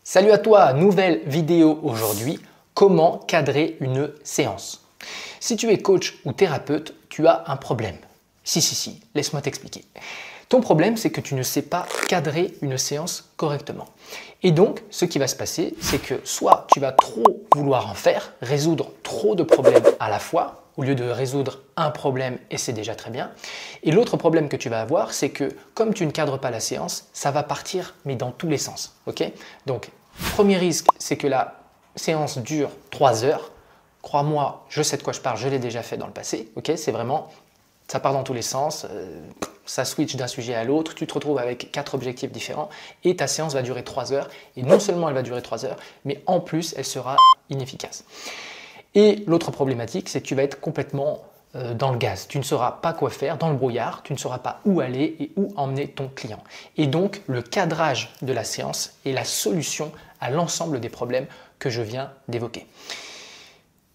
Salut à toi, nouvelle vidéo aujourd'hui, comment cadrer une séance. Si tu es coach ou thérapeute, tu as un problème. Si, laisse-moi t'expliquer. Ton problème, c'est que tu ne sais pas cadrer une séance correctement. Et donc, ce qui va se passer, c'est que soit tu vas trop vouloir en faire, résoudre trop de problèmes à la fois, au lieu de résoudre un problème et c'est déjà très bien. Et l'autre problème que tu vas avoir, c'est que comme tu ne cadres pas la séance, ça va partir mais dans tous les sens. Ok? Donc, premier risque, c'est que la séance dure 3 heures. Crois-moi, je sais de quoi je parle, je l'ai déjà fait dans le passé. Ok? C'est vraiment, ça part dans tous les sens, ça switch d'un sujet à l'autre, tu te retrouves avec 4 objectifs différents et ta séance va durer 3 heures. Et non seulement elle va durer 3 heures, mais en plus, elle sera inefficace. Et l'autre problématique, c'est que tu vas être complètement dans le gaz. Tu ne sauras pas quoi faire, dans le brouillard, tu ne sauras pas où aller et où emmener ton client. Et donc, le cadrage de la séance est la solution à l'ensemble des problèmes que je viens d'évoquer.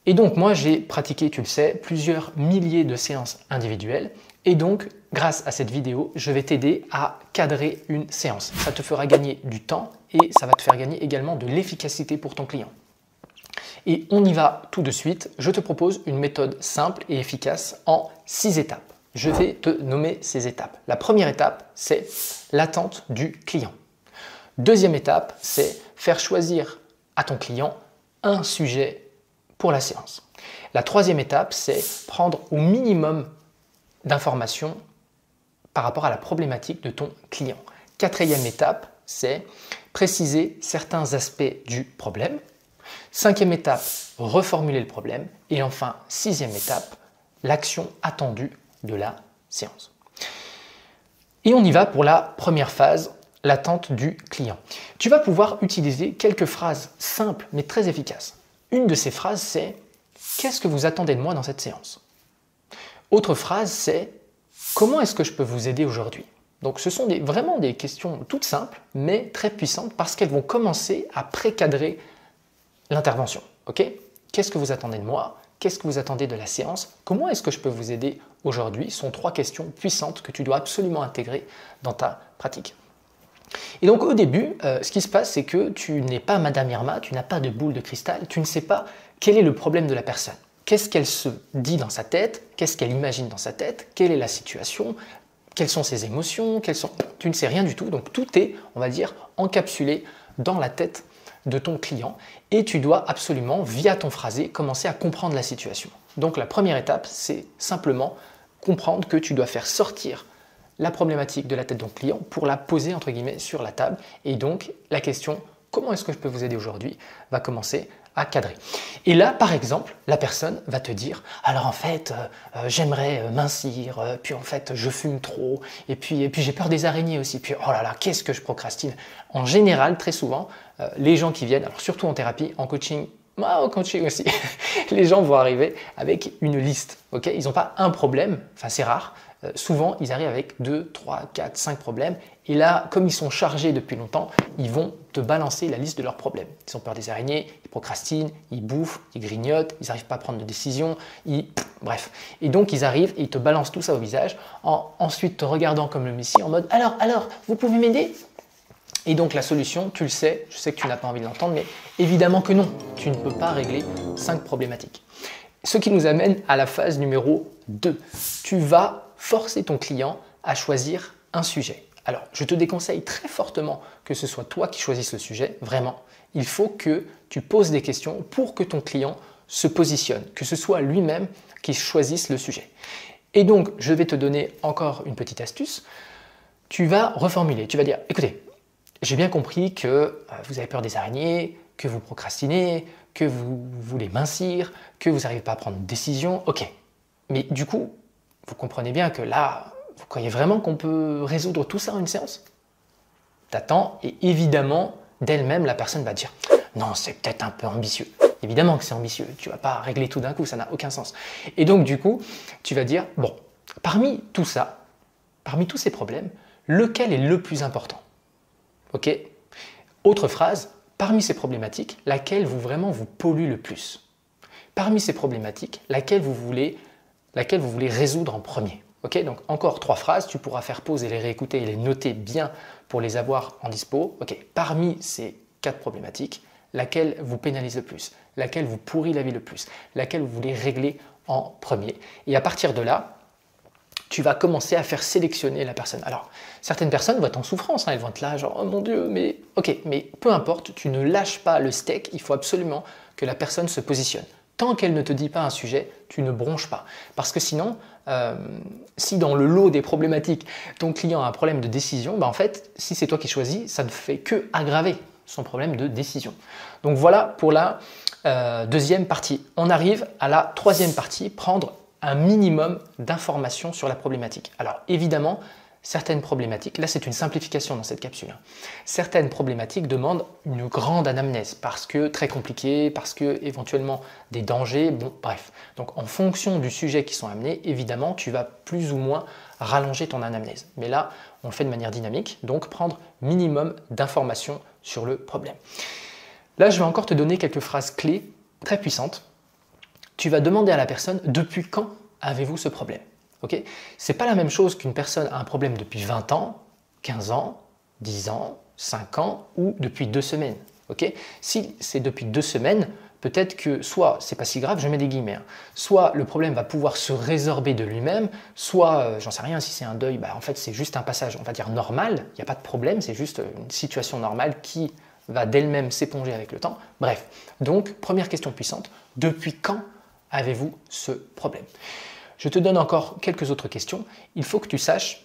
Et donc, moi, j'ai pratiqué, tu le sais, plusieurs milliers de séances individuelles. Et donc, grâce à cette vidéo, je vais t'aider à cadrer une séance. Ça te fera gagner du temps et ça va te faire gagner également de l'efficacité pour ton client. Et on y va tout de suite. Je te propose une méthode simple et efficace en 6 étapes. Je vais te nommer ces étapes. La première étape, c'est l'attente du client. Deuxième étape, c'est faire choisir à ton client un sujet pour la séance. La troisième étape, c'est prendre au minimum d'informations par rapport à la problématique de ton client. Quatrième étape, c'est préciser certains aspects du problème. Cinquième étape, reformuler le problème. Et enfin, sixième étape, l'action attendue de la séance. Et on y va pour la première phase, l'attente du client. Tu vas pouvoir utiliser quelques phrases simples mais très efficaces. Une de ces phrases, c'est « Qu'est-ce que vous attendez de moi dans cette séance ?» Autre phrase, c'est « Comment est-ce que je peux vous aider aujourd'hui ?» Donc ce sont vraiment des questions toutes simples mais très puissantes parce qu'elles vont commencer à précadrer l'intervention. Ok? Qu'est-ce que vous attendez de moi? Qu'est-ce que vous attendez de la séance? Comment est-ce que je peux vous aider aujourd'hui? Ce sont 3 questions puissantes que tu dois absolument intégrer dans ta pratique. Et donc au début, ce qui se passe, c'est que tu n'es pas Madame Irma, tu n'as pas de boule de cristal, tu ne sais pas quel est le problème de la personne. Qu'est-ce qu'elle se dit dans sa tête? Qu'est-ce qu'elle imagine dans sa tête? Quelle est la situation? Quelles sont ses émotions? Tu ne sais rien du tout. Donc tout est, on va dire, encapsulé dans la tête de ton client et tu dois absolument, via ton phrasé, commencer à comprendre la situation. Donc la première étape, c'est simplement comprendre que tu dois faire sortir la problématique de la tête de ton client pour la poser entre guillemets sur la table et donc la question « Comment est-ce que je peux vous aider aujourd'hui ?» va commencer à cadrer. Et là, par exemple, la personne va te dire « Alors en fait, j'aimerais mincir, puis en fait, je fume trop, et puis j'ai peur des araignées aussi, puis oh là là, qu'est-ce que je procrastine ?» En général, très souvent, les gens qui viennent, alors surtout en thérapie, en coaching, au coaching aussi, les gens vont arriver avec une liste. Okay, ils n'ont pas un problème, enfin c'est rare. Souvent, ils arrivent avec 2, 3, 4, 5 problèmes. Et là, comme ils sont chargés depuis longtemps, ils vont te balancer la liste de leurs problèmes. Ils ont peur des araignées, ils procrastinent, ils bouffent, ils grignotent, ils n'arrivent pas à prendre de décision, bref. Et donc, ils arrivent et ils te balancent tout ça au visage, ensuite te regardant comme le messie en mode « Alors, vous pouvez m'aider ?» Et donc la solution, tu le sais, je sais que tu n'as pas envie de l'entendre, mais évidemment que non, tu ne peux pas régler 5 problématiques. Ce qui nous amène à la phase numéro 2. Tu vas forcer ton client à choisir un sujet. Alors, je te déconseille très fortement que ce soit toi qui choisisses le sujet, vraiment. Il faut que tu poses des questions pour que ton client se positionne, que ce soit lui-même qui choisisse le sujet. Et donc, je vais te donner encore une petite astuce. Tu vas reformuler, tu vas dire, écoutez, j'ai bien compris que vous avez peur des araignées, que vous procrastinez, que vous voulez mincir, que vous n'arrivez pas à prendre de décision. Ok, mais du coup, vous comprenez bien que là, vous croyez vraiment qu'on peut résoudre tout ça en une séance? T'attends et évidemment, d'elle-même, la personne va dire « Non, c'est peut-être un peu ambitieux. » Évidemment que c'est ambitieux, tu ne vas pas régler tout d'un coup, ça n'a aucun sens. Et donc du coup, tu vas dire « Bon, parmi tout ça, parmi tous ces problèmes, lequel est le plus important ?» Ok. Autre phrase, parmi ces problématiques, laquelle vous pollue le plus? Parmi ces problématiques, laquelle vous voulez résoudre en premier? Ok, donc encore 3 phrases, tu pourras faire pause et les réécouter et les noter bien pour les avoir en dispo. Ok, parmi ces 4 problématiques, laquelle vous pénalise le plus, laquelle vous pourrit la vie le plus, laquelle vous voulez régler en premier. Et à partir de là, tu vas commencer à faire sélectionner la personne. Alors, certaines personnes vont être en souffrance, elles vont être là, genre, oh mon Dieu, mais ok, mais peu importe, tu ne lâches pas le steak, il faut absolument que la personne se positionne. Tant qu'elle ne te dit pas un sujet, tu ne bronches pas. Parce que sinon, si dans le lot des problématiques, ton client a un problème de décision, en fait, si c'est toi qui choisis, ça ne fait que aggraver son problème de décision. Donc voilà pour la deuxième partie. On arrive à la troisième partie, prendre un minimum d'informations sur la problématique. Alors évidemment, certaines problématiques, là c'est une simplification dans cette capsule, certaines problématiques demandent une grande anamnèse parce que très compliqué, parce que éventuellement des dangers, bon bref. Donc en fonction du sujet qui sont amenés, évidemment tu vas plus ou moins rallonger ton anamnèse. Mais là, on le fait de manière dynamique, donc prendre minimum d'informations sur le problème. Là, je vais encore te donner quelques phrases clés très puissantes. Tu vas demander à la personne depuis quand avez-vous ce problème. Okay, ce n'est pas la même chose qu'une personne a un problème depuis 20 ans, 15 ans, 10 ans, 5 ans ou depuis 2 semaines. Okay, si c'est depuis 2 semaines, peut-être que soit c'est pas si grave, je mets des guillemets, soit le problème va pouvoir se résorber de lui-même, soit j'en sais rien, si c'est un deuil, en fait c'est juste un passage, on va dire normal, il n'y a pas de problème, c'est juste une situation normale qui va d'elle-même s'éponger avec le temps. Bref, donc première question puissante, depuis quand avez-vous ce problème? Je te donne encore quelques autres questions. Il faut que tu saches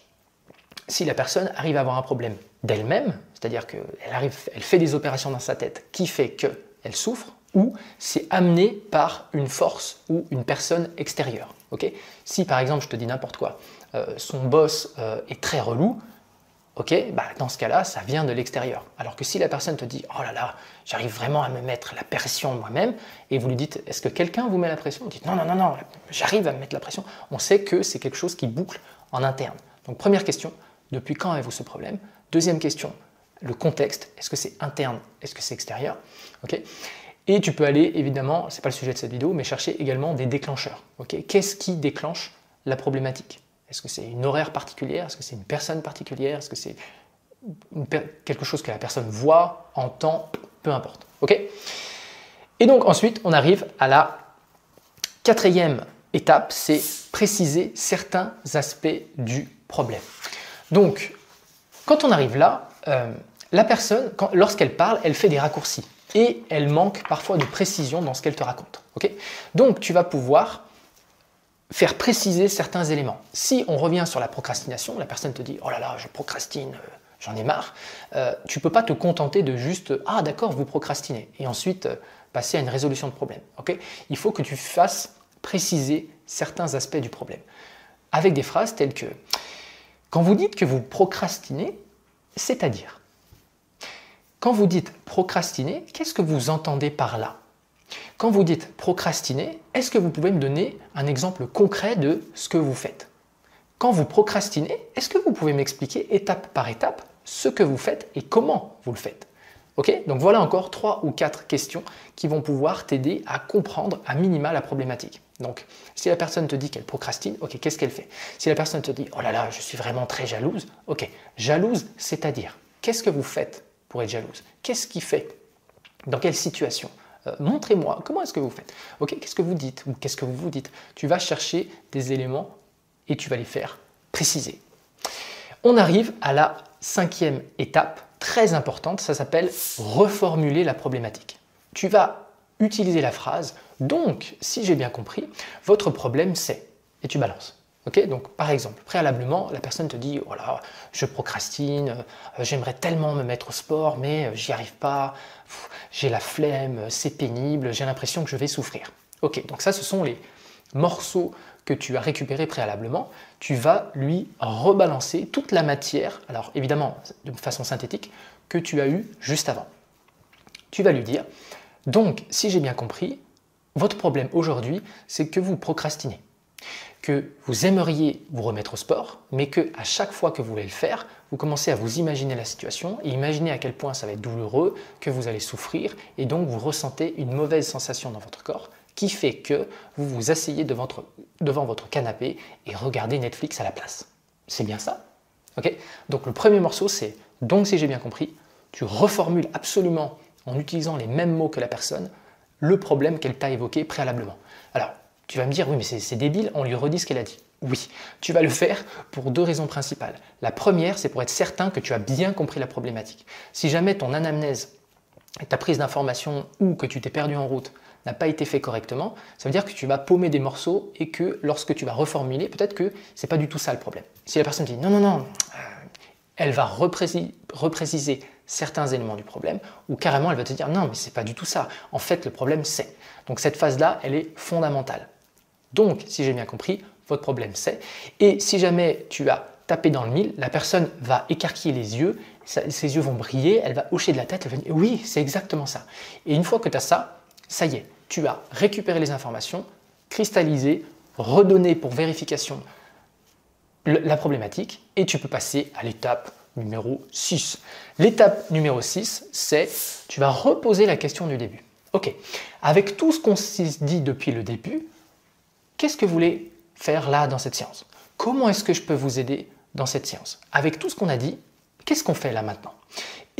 si la personne arrive à avoir un problème d'elle-même, c'est-à-dire qu'elle fait des opérations dans sa tête qui fait qu'elle souffre, ou c'est amené par une force ou une personne extérieure. Okay, si par exemple, je te dis n'importe quoi, son boss est très relou, okay, dans ce cas-là, ça vient de l'extérieur. Alors que si la personne te dit « Oh là là, j'arrive vraiment à me mettre la pression moi-même » et vous lui dites « Est-ce que quelqu'un vous met la pression ?» Vous dites « Non, non, non, non, j'arrive à me mettre la pression. » On sait que c'est quelque chose qui boucle en interne. Donc première question, depuis quand avez-vous ce problème? Deuxième question, le contexte, est-ce que c'est interne, est-ce que c'est extérieur? Okay. Et tu peux aller, évidemment, ce n'est pas le sujet de cette vidéo, mais chercher également des déclencheurs. Okay. Qu'est-ce qui déclenche la problématique? Est-ce que c'est une horaire particulière? Est-ce que c'est une personne particulière? Est-ce que c'est quelque chose que la personne voit, entend? Peu importe. Okay, et donc ensuite, on arrive à la quatrième étape, c'est préciser certains aspects du problème. Donc, quand on arrive là, la personne, lorsqu'elle parle, elle fait des raccourcis et elle manque parfois de précision dans ce qu'elle te raconte. Okay, donc, tu vas pouvoir faire préciser certains éléments. Si on revient sur la procrastination, la personne te dit « Oh là là, je procrastine, j'en ai marre », tu ne peux pas te contenter de juste « Ah d'accord, vous procrastinez » et ensuite passer à une résolution de problème. Okay, il faut que tu fasses préciser certains aspects du problème avec des phrases telles que « Quand vous dites que vous procrastinez, c'est-à-dire » Quand vous dites procrastiner, qu'est-ce que vous entendez par là? Quand vous dites procrastiner, est-ce que vous pouvez me donner un exemple concret de ce que vous faites? Quand vous procrastinez, est-ce que vous pouvez m'expliquer étape par étape ce que vous faites et comment vous le faites? Okay, donc voilà encore 3 ou 4 questions qui vont pouvoir t'aider à comprendre à minima la problématique. Donc, si la personne te dit qu'elle procrastine, ok, qu'est-ce qu'elle fait? Si la personne te dit « Oh là là, je suis vraiment très jalouse », ok, jalouse, c'est-à-dire, qu'est-ce que vous faites pour être jalouse? Qu'est-ce qui fait? Dans quelle situation? Montrez-moi, comment est-ce que vous faites? Ok, qu'est-ce que vous dites ou qu'est-ce que vous vous dites? Tu vas chercher des éléments et tu vas les faire préciser. On arrive à la 5e étape, très importante, ça s'appelle reformuler la problématique. Tu vas utiliser la phrase « Donc, si j'ai bien compris, votre problème c'est… » et tu balances. Okay, donc, par exemple, préalablement, la personne te dit « Oh là, je procrastine, j'aimerais tellement me mettre au sport, mais j'y arrive pas, j'ai la flemme, c'est pénible, j'ai l'impression que je vais souffrir. » Ok, donc ça, ce sont les morceaux que tu as récupérés préalablement. Tu vas lui rebalancer toute la matière, alors évidemment de façon synthétique, que tu as eu juste avant. Tu vas lui dire « Donc, si j'ai bien compris, votre problème aujourd'hui, c'est que vous procrastinez. Que vous aimeriez vous remettre au sport, mais que à chaque fois que vous voulez le faire, vous commencez à vous imaginer la situation et imaginer à quel point ça va être douloureux, que vous allez souffrir et donc vous ressentez une mauvaise sensation dans votre corps qui fait que vous vous asseyez devant votre canapé et regardez Netflix à la place. C'est bien ça? Okay, donc le premier morceau c'est « Donc si j'ai bien compris », tu reformules absolument en utilisant les mêmes mots que la personne, le problème qu'elle t'a évoqué préalablement. Alors, tu vas me dire, oui, mais c'est débile, on lui redit ce qu'elle a dit. Oui, tu vas le faire pour 2 raisons principales. La première, c'est pour être certain que tu as bien compris la problématique. Si jamais ton anamnèse, ta prise d'information ou que tu t'es perdu en route n'a pas été fait correctement, ça veut dire que tu vas paumer des morceaux et que lorsque tu vas reformuler, peut-être que ce n'est pas du tout ça le problème. Si la personne dit non, non, non, elle va repréciser certains éléments du problème ou carrément elle va te dire non, mais ce n'est pas du tout ça. En fait, le problème c'est. Donc cette phase-là, elle est fondamentale. Donc, si j'ai bien compris, votre problème c'est. Et si jamais tu as tapé dans le mille, la personne va écarquiller les yeux, ses yeux vont briller, elle va hocher de la tête, elle va dire oui, c'est exactement ça. Et une fois que tu as ça, ça y est, tu as récupéré les informations, cristallisé, redonné pour vérification la problématique et tu peux passer à l'étape numéro 6. L'étape numéro 6, c'est tu vas reposer la question du début. Ok, avec tout ce qu'on s'est dit depuis le début, qu'est-ce que vous voulez faire là dans cette séance? Comment est-ce que je peux vous aider dans cette séance? Avec tout ce qu'on a dit, qu'est-ce qu'on fait là maintenant?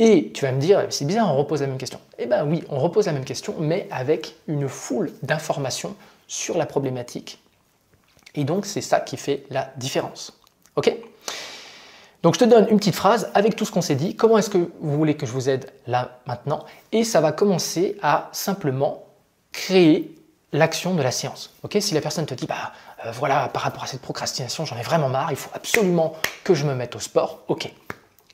Et tu vas me dire, c'est bizarre, on repose la même question. Eh bien oui, on repose la même question, mais avec une foule d'informations sur la problématique. Et donc, c'est ça qui fait la différence. Ok? Donc, je te donne une petite phrase avec tout ce qu'on s'est dit. Comment est-ce que vous voulez que je vous aide là maintenant? Et ça va commencer à simplement créer l'action de la séance. Okay, si la personne te dit, voilà, par rapport à cette procrastination, j'en ai vraiment marre, il faut absolument que je me mette au sport. Ok.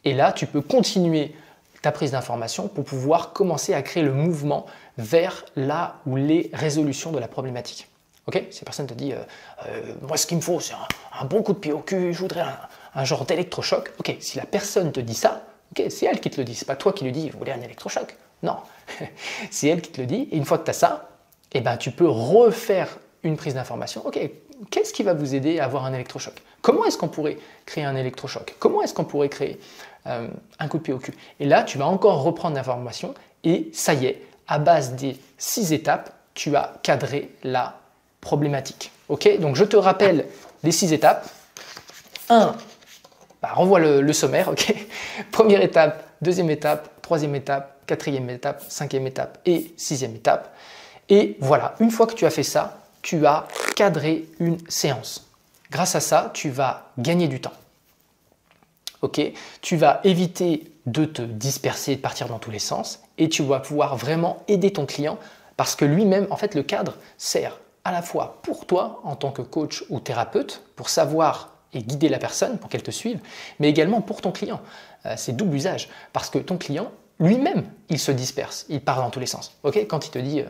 Et là, tu peux continuer ta prise d'information pour pouvoir commencer à créer le mouvement vers là où les résolutions de la problématique. Okay, si la personne te dit, moi ce qu'il me faut, c'est un bon coup de pied au cul, je voudrais un genre d'électrochoc. Ok, si la personne te dit ça, okay, c'est elle qui te le dit, c'est pas toi qui lui dis, vous voulez un électrochoc. Non, c'est elle qui te le dit. Et une fois que tu as ça, eh ben, tu peux refaire une prise d'information. Ok, qu'est-ce qui va vous aider à avoir un électrochoc? Comment est-ce qu'on pourrait créer un électrochoc? Comment est-ce qu'on pourrait créer un coup de pied au cul? Et là, tu vas encore reprendre l'information et ça y est, à base des 6 étapes, tu as cadré la problématique. Ok, donc je te rappelle les 6 étapes. 1, renvoie le sommaire. Ok, première étape, deuxième étape, troisième étape, quatrième étape, cinquième étape et sixième étape. Et voilà, une fois que tu as fait ça, tu as cadré une séance. Grâce à ça, tu vas gagner du temps. Ok, tu vas éviter de te disperser, de partir dans tous les sens et tu vas pouvoir vraiment aider ton client parce que lui-même, en fait, le cadre sert à la fois pour toi en tant que coach ou thérapeute pour savoir et guider la personne pour qu'elle te suive, mais également pour ton client. C'est double usage parce que ton client, lui-même, il se disperse, il part dans tous les sens. Okay, quand il te dit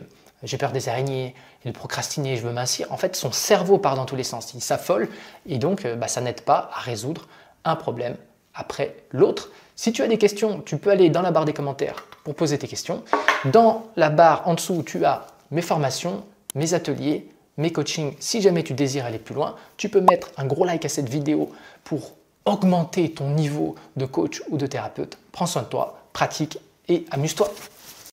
j'ai peur des araignées, il procrastine, je veux mincir, en fait, son cerveau part dans tous les sens, il s'affole et donc ça n'aide pas à résoudre un problème après l'autre. Si tu as des questions, tu peux aller dans la barre des commentaires pour poser tes questions. Dans la barre en dessous, tu as mes formations, mes ateliers, mes coachings. Si jamais tu désires aller plus loin, tu peux mettre un gros like à cette vidéo pour augmenter ton niveau de coach ou de thérapeute. Prends soin de toi, pratique et amuse-toi.